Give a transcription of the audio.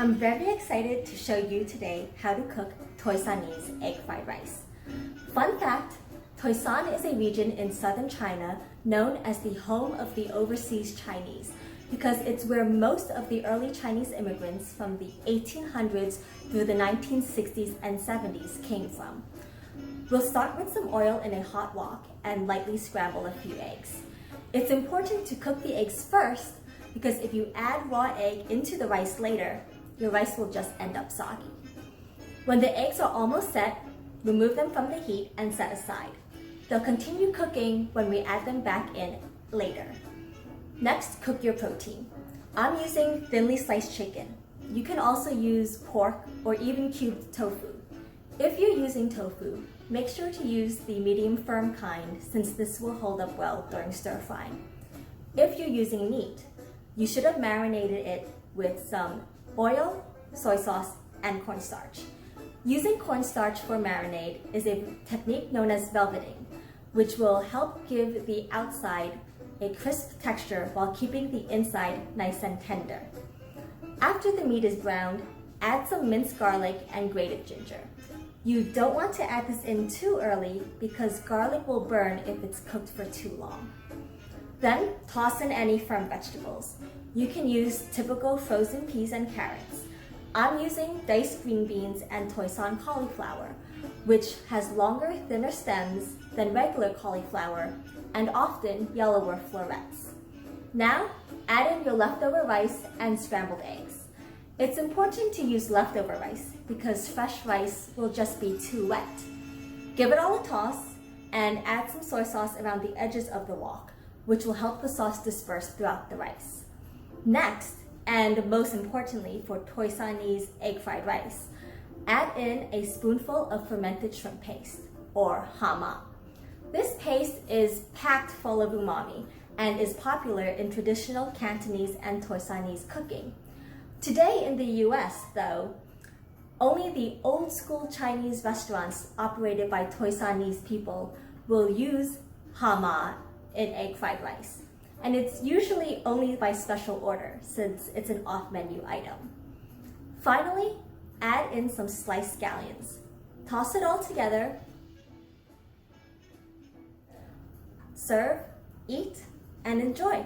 I'm very excited to show you today how to cook Toisanese egg fried rice. Fun fact, Toisan is a region in southern China known as the home of the overseas Chinese because it's where most of the early Chinese immigrants from the 1800s through the 1960s and 70s came from. We'll start with some oil in a hot wok and lightly scramble a few eggs. It's important to cook the eggs first because if you add raw egg into the rice later, your rice will just end up soggy. When the eggs are almost set, remove them from the heat and set aside. They'll continue cooking when we add them back in later. Next, cook your protein. I'm using thinly sliced chicken. You can also use pork or even cubed tofu. If you're using tofu, make sure to use the medium firm kind since this will hold up well during stir frying. If you're using meat, you should have marinated it with some oil, soy sauce, and cornstarch. Using cornstarch for marinade is a technique known as velveting, which will help give the outside a crisp texture while keeping the inside nice and tender. After the meat is browned, add some minced garlic and grated ginger. You don't want to add this in too early because garlic will burn if it's cooked for too long. Then toss in any firm vegetables. You can use typical frozen peas and carrots. I'm using diced green beans and Toisan cauliflower, which has longer, thinner stems than regular cauliflower and often yellower florets. Now, add in your leftover rice and scrambled eggs. It's important to use leftover rice because fresh rice will just be too wet. Give it all a toss and add some soy sauce around the edges of the wok, which will help the sauce disperse throughout the rice. Next, and most importantly for Toisanese egg fried rice, add in a spoonful of fermented shrimp paste, or hama. This paste is packed full of umami and is popular in traditional Cantonese and Toisanese cooking. Today in the US, though, only the old school Chinese restaurants operated by Toisanese people will use hama in egg fried rice. And it's usually only by special order since it's an off-menu item. Finally, add in some sliced scallions. Toss it all together. Serve, eat, and enjoy.